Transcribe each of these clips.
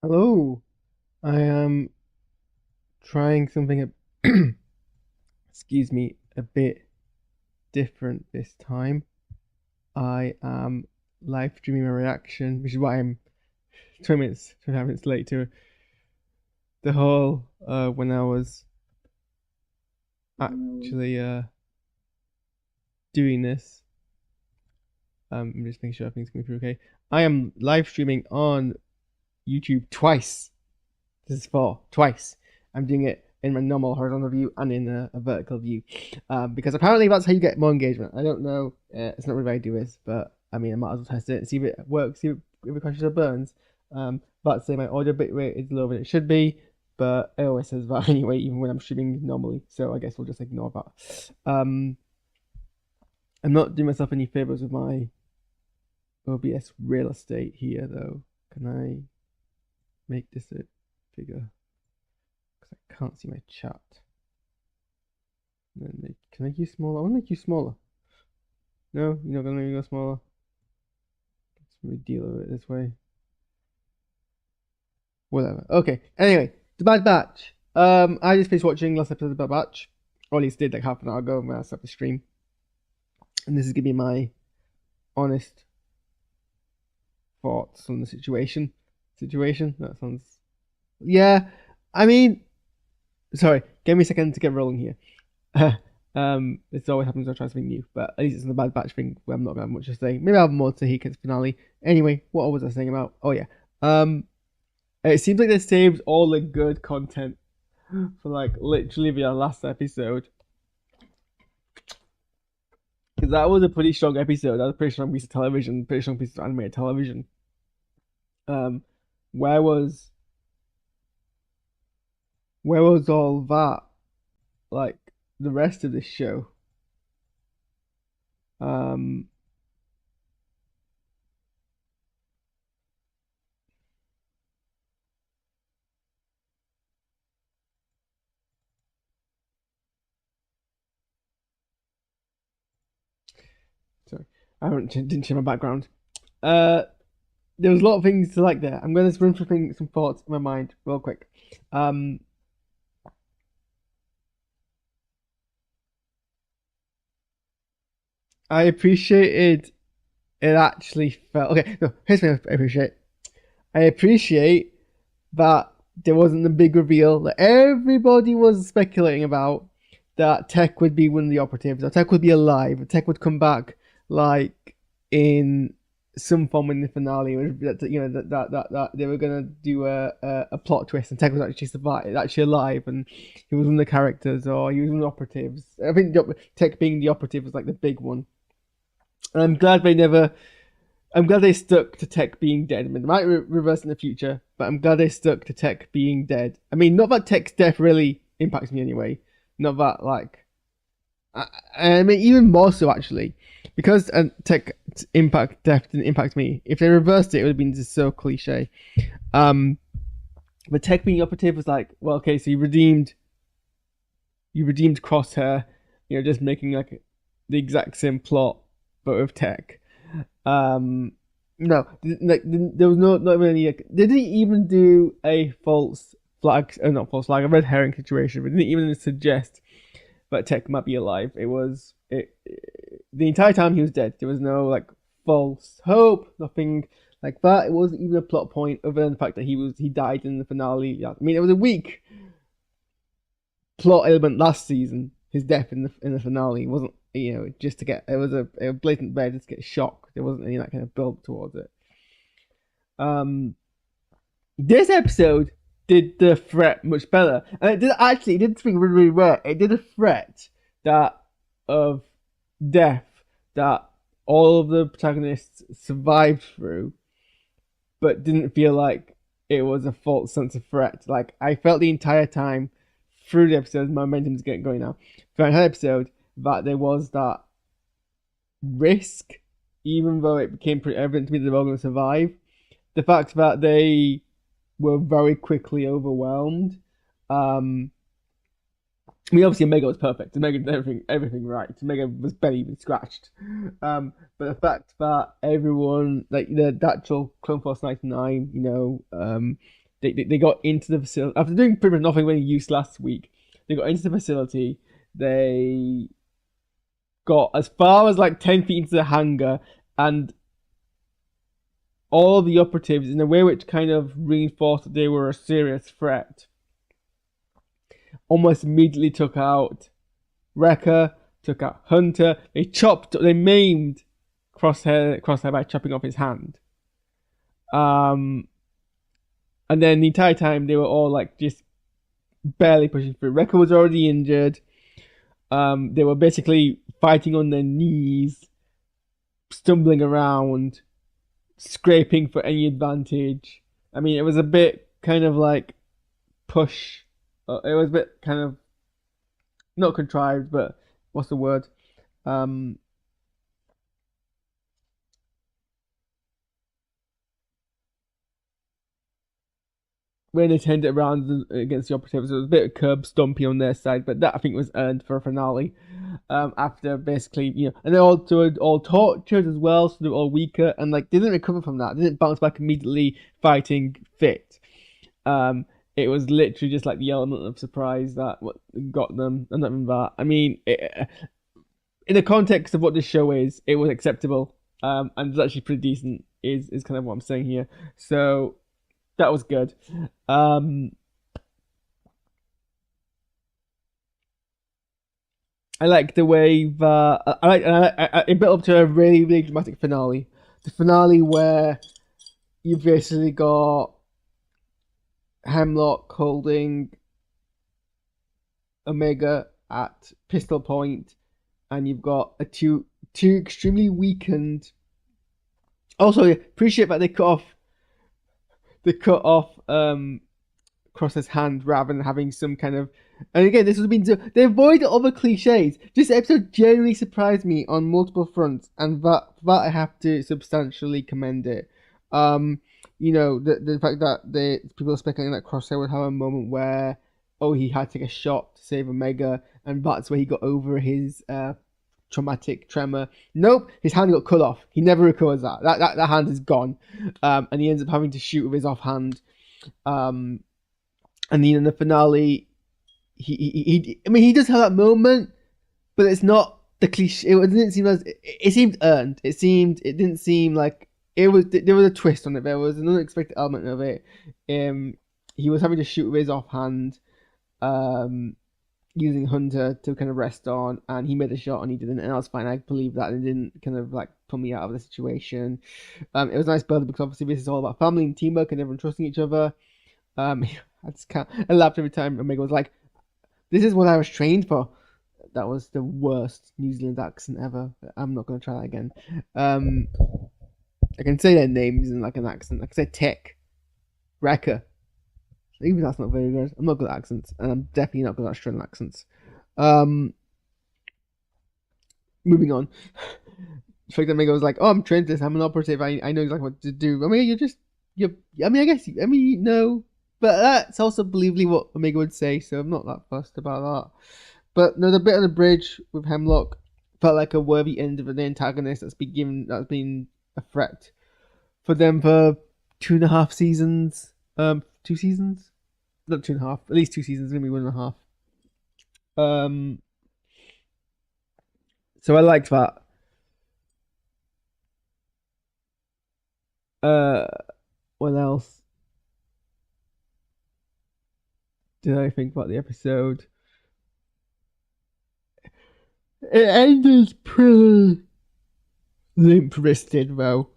Hello, I am trying something, excuse me, a bit different this time. I am live streaming my reaction, which is why I'm 20 minutes, 25 minutes late to the whole when I was actually doing this. I'm just making sure everything's going through okay. I am live streaming on YouTube twice. This is for twice. I'm doing it in my normal horizontal view and in a vertical view, because apparently that's how you get more engagement. I don't know. It's not really what I do is, but I mean, I might as well test it and see if it works, see if it crashes or burns. But say my audio bit rate is lower than it should be, but it always says that anyway, even when I'm streaming normally. So I guess we'll just ignore that. I'm not doing myself any favors with my OBS real estate here, though. Can I make this a bigger? Because I can't see my chat. Can I make you smaller? I want to make you smaller. No, you're not gonna make me go smaller. Let's deal with it this way. Whatever. Okay. Anyway, The Bad Batch. I just finished watching last episode of The Bad Batch, or at least did like half an hour ago when I stopped the stream. And this is gonna be my honest thoughts on the situation. That sounds. Yeah. I mean, sorry. Give me a second to get rolling here. This always happens when I try something new, but at least it's in the Bad Batch thing where I'm not gonna have much to say. Maybe I'll have more to say here because finale. Anyway, what was I saying about? Oh yeah. It seems like they saved all the good content for like literally the last episode. Because that was a pretty strong episode. That was a pretty strong piece of television, pretty strong piece of animated television. Um, where was where was all that? Like the rest of the show. Um, sorry, didn't share my background. Uh, there was a lot of things to like there. I'm going to run through some thoughts in my mind real quick. Um, I appreciated it actually felt okay. No, here's what I appreciate. I appreciate that there wasn't the big reveal that everybody was speculating about, that Tech would be one of the operatives, that Tech would be alive, that Tech would come back like in some form in the finale, that that they were gonna do a plot twist and Tech was actually alive, and he was one of the characters, or he was one of the operatives. I think Tech being the operative was like the big one. And I'm glad they stuck to Tech being dead. I mean, they might reverse in the future, but I'm glad they stuck to Tech being dead. I mean, not that Tech's death really impacts me anyway. Not that, like. I mean, even more so, actually. Because Tech death didn't impact me. If they reversed it, it would have been just so cliche. But Tech being operative was like, well, okay, so you redeemed Crosshair, just making like the exact same plot, but with Tech. No, like there was not even any. They didn't even do a false flag, not false flag, a red herring situation. But didn't even suggest that Tech might be alive. It was the entire time he was dead. There was no like false hope, nothing like that. It wasn't even a plot point other than the fact that he died in the finale. Yeah, I mean it was a weak plot element last season. His death in the finale wasn't, just to get, it was a blatant bad just to get shocked. There wasn't any that kind of build towards it. This episode did the threat much better, and it did something really, really rare. It did a threat that of death that all of the protagonists survived through, but didn't feel like it was a false sense of threat. Like I felt the entire time through the episode, my momentum's getting going now. For the entire episode, that there was that risk, even though it became pretty evident to me that they were going to survive. The fact that they were very quickly overwhelmed. I mean, obviously, Omega was perfect. Omega did everything right. Omega was barely even scratched. But the fact that everyone, like the actual Clone Force 99, they got into the facility after doing pretty much nothing really use last week. They got into the facility. They got as far as like 10 feet into the hangar, and all the operatives, in a way which kind of reinforced that they were a serious threat, almost immediately took out Wrecker, took out Hunter. They maimed Crosshair by chopping off his hand. And then the entire time they were all like just barely pushing through. Wrecker was already injured. They were basically fighting on their knees, stumbling around, scraping for any advantage. I mean, it was a bit kind of like push. It was a bit kind of not contrived, but what's the word? When they turned it around against the operatives, it was a bit of curb stumpy on their side, but that I think was earned for a finale. After basically, and they're all tortured as well, so they're all weaker, and like they didn't recover from that. They didn't bounce back immediately fighting fit. It was literally just like the element of surprise that what got them, and not even that. I mean, in the context of what this show is, it was acceptable, and it's actually pretty decent. Is kind of what I'm saying here. So that was good. I like the way that it built up to a really, really dramatic finale. The finale where you've basically got Hemlock holding Omega at pistol point, and you've got two extremely weakened. Also, I appreciate that they cut off Cross's hand rather than having some kind of. And again, this has been they avoid all the cliches. This episode genuinely surprised me on multiple fronts, and that I have to substantially commend it. The fact that people are speculating that Crosshair would have a moment where, he had to take a shot to save Omega, and that's where he got over his traumatic tremor. Nope, his hand got cut off. He never recovers that. That hand is gone, and he ends up having to shoot with his offhand. And then in the finale, he does have that moment, but it's not the cliche. It didn't seem as it seemed earned. It didn't seem like it was. There was a twist on it. There was an unexpected element of it. He was having to shoot with his offhand, using Hunter to kind of rest on, and he made a shot and he didn't, and that was fine. I believe that, and it didn't kind of like pull me out of the situation. It was a nice build because obviously this is all about family and teamwork and everyone trusting each other. I laughed every time Omega was like, "This is what I was trained for." That was the worst New Zealand accent ever. I'm not gonna try that again. I can say their names in like an accent. I can say Tech, Wrecker. Even that's not very good. I'm not good at accents, and I'm definitely not good at Australian accents. Moving on. The fact that Omega was like, "Oh, I'm trained this. I'm an operative. I know exactly what to do." I mean, no. But that's also believably what Omega would say, so I'm not that fussed about that. But no, the bit on the bridge with Hemlock felt like a worthy end of an antagonist that's been a threat for them for 2.5 seasons. 2 seasons? Not 2.5. At least 2 seasons. Maybe 1.5. So I liked that. What else did I think about the episode? It ended pretty limp-wristed, though.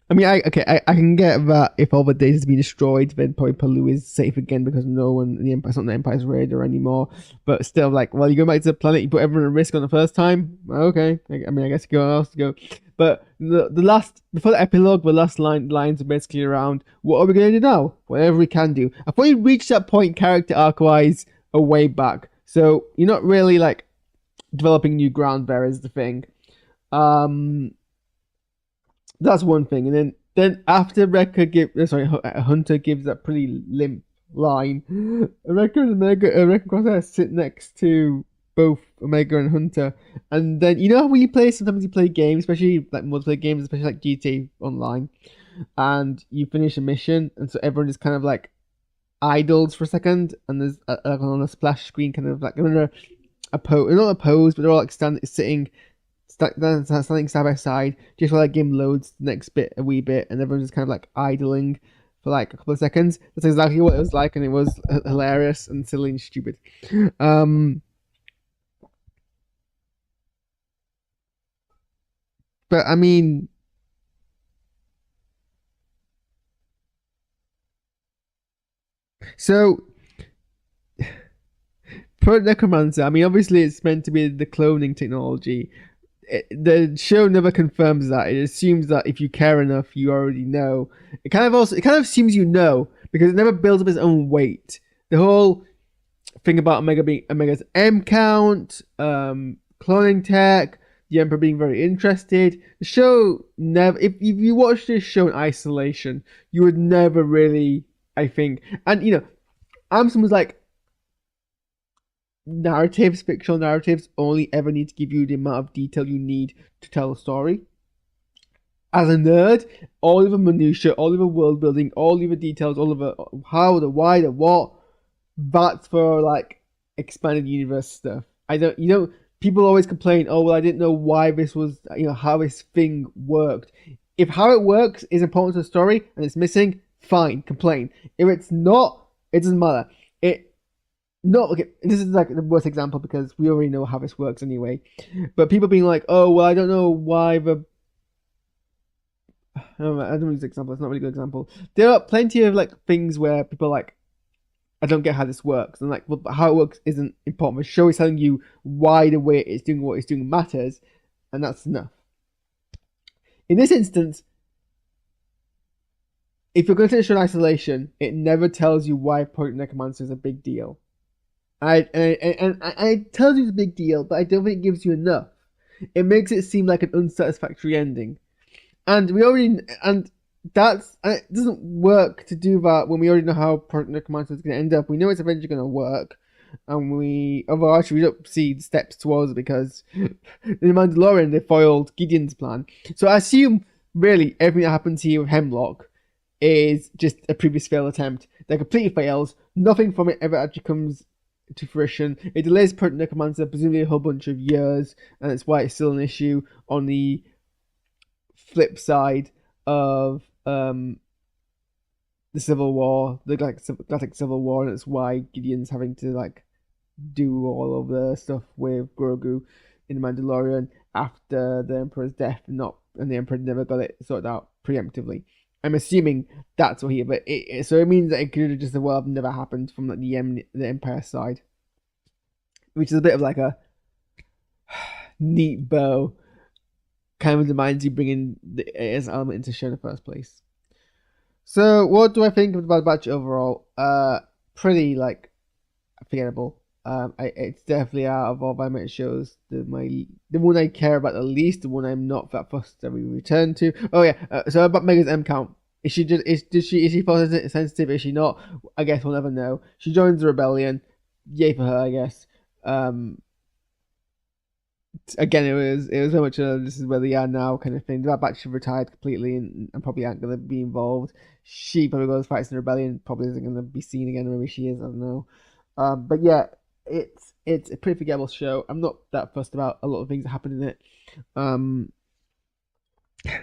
I mean, I can get that if all the data has been destroyed, then probably Palu is safe again because no one, it's not the Empire's radar anymore. But still, like, well, you go back to the planet, you put everyone at risk on the first time. Okay, I mean, I guess you go else to go. But the last, before the epilogue, the last lines are basically around, what are we going to do now? Whatever we can do. I thought we reached that point character arc-wise a way back. So you're not really, like, developing new ground there is the thing. That's one thing. And then after Hunter gives that pretty limp line, Wrecker and Crosshair sit next to both Omega and Hunter, and then you know how when you play, sometimes you play games, especially like multiplayer games, especially like GTA Online, and you finish a mission, and so everyone just kind of like idles for a second, and there's like on a splash screen, kind of like under a pose, not a pose, but they're all like sitting standing side by side, just while that game loads the next bit a wee bit, and everyone's just kind of like idling for like a couple of seconds. That's exactly what it was like, and it was hilarious and silly and stupid. But I mean, so for Necromancer, I mean, obviously it's meant to be the cloning technology. The show never confirms that. It assumes that if you care enough, you already know. It kind of assumes you know because it never builds up its own weight. The whole thing about Omega being Omega's M count, cloning tech, the Emperor being very interested. The show never. If you watch this show in isolation, you would never really, I think. And you know, I'm someone's like, narratives, fictional narratives, only ever need to give you the amount of detail you need to tell a story. As a nerd, all of the minutiae, all of the world building, all of the details, all of the how, the why, the what, that's for like expanded universe stuff. I don't, you know, people always complain, oh well, I didn't know why this was, you know, how this thing worked. If how it works is important to the story and it's missing, fine, complain. If it's not, it doesn't matter. It not okay. This is like the worst example because we already know how this works anyway. But people being like, "Oh, well, I don't know why the." I don't use example. It's not a really good example. There are plenty of like things where people are like, "I don't get how this works," and like, well, how it works isn't important. The show is telling you why the way it's doing what it's doing matters, and that's enough. In this instance, if you're going to take a show in isolation, it never tells you why Project Necromancer is a big deal. I tells you it's a big deal, but I don't think it gives you enough. It makes it seem like an unsatisfactory ending, and we already and that's and it doesn't work to do that when we already know how Project Necromancer is going to end up. We know it's eventually going to work, and although actually we don't see the steps towards it because in the Mandalorian they foiled Gideon's plan. So I assume really everything that happens here with Hemlock is just a previous failed attempt that completely fails. Nothing from it ever actually comes to fruition. It delays Project Necromancer presumably a whole bunch of years, and that's why it's still an issue on the flip side of the Civil War, the Galactic Civil War, and it's why Gideon's having to like do all of the stuff with Grogu in the Mandalorian after the Emperor's death, and the Emperor never got it sorted out preemptively. I'm assuming that's what he, but so it means that it could have just well have never happened from like the Empire side, which is a bit of like a neat bow. Kind of reminds you bringing the AS element into the show in the first place. So what do I think of the Bad Batch overall? Pretty like forgettable. It's definitely out of all my animated shows the one I care about the least, the one I'm not that fussed that we return to. Oh yeah, so about Mega's M count. Is she sensitive? Is she not? I guess we'll never know. She joins the rebellion. Yay for her, I guess. Again, it was very much this is where they are now kind of thing. That Batch retired completely and probably aren't going to be involved. She probably goes fights in the rebellion. Probably isn't going to be seen again. Maybe she is. I don't know. But yeah, it's a pretty forgettable show. I'm not that fussed about a lot of things that happen in it.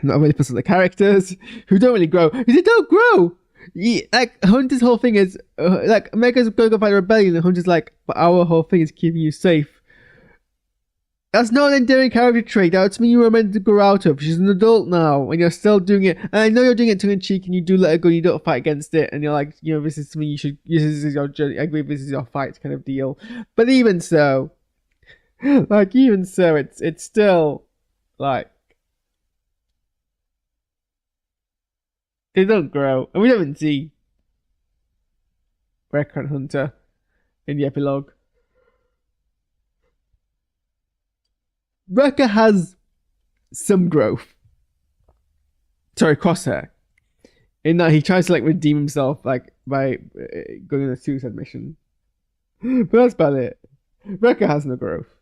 Not really fussed with the characters who don't really grow. They don't grow. Yeah, like Hunter's whole thing is like Mega's going to go fight the rebellion, and Hunter's like, but our whole thing is keeping you safe. That's not an endearing character trait. That's something you were meant to grow out of. She's an adult now, and you're still doing it. And I know you're doing it tongue in cheek, and you do let her go. And you don't fight against it, and you're like, you know, this is something you should. This is your journey. I agree. This is your fight, kind of deal. But even so, it's still like they don't grow, and we don't even see Wrecker and Hunter in the epilogue. Wrecker has some growth. Sorry, Crosshair. In that he tries to like redeem himself like by going on a suicide mission. But that's about it. Wrecker has no growth.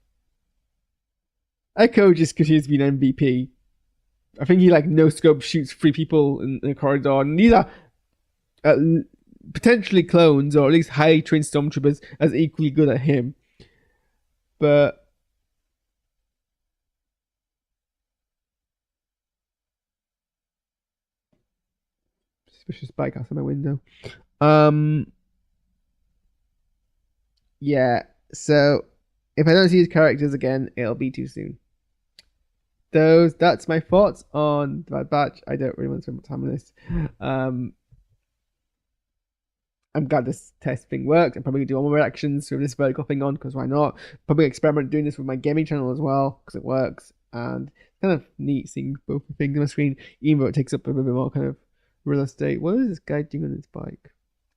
Echo just because he's been MVP. I think he like no scope shoots 3 people in a corridor, and these are uh, potentially clones or at least highly trained stormtroopers as equally good at him. But suspicious bike outside my window. Yeah. So if I don't see these characters again, it'll be too soon. That's my thoughts on the Bad Batch. I don't really want to spend time on this. I'm glad this test thing worked. I'm probably gonna do all my reactions with this vertical thing on because why not? Probably experiment doing this with my gaming channel as well because it works, and it's kind of neat seeing both the things on my screen, even though it takes up a little bit more kind of real estate. What is this guy doing on his bike?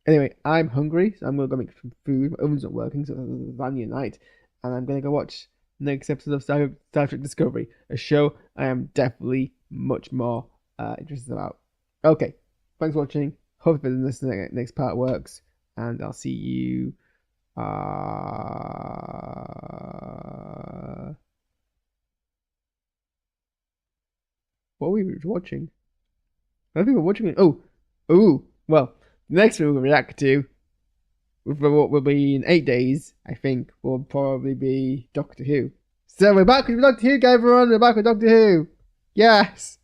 Anyway, I'm hungry, so I'm gonna go make some food. My oven's not working, so it's lasagna night, and I'm gonna go watch the next episode of Star Trek Discovery, a show I am definitely much more interested about. Okay, thanks for watching. Hope this next part works, and I'll see you. What are we watching? I don't think we're watching it. Well, the next one we'll react to, what will be in 8 days, I think, will probably be Doctor Who. So we're back with Doctor Who, guys, everyone. We're back with Doctor Who. Yes.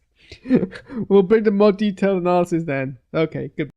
We'll bring the more detailed analysis then. Okay, goodbye.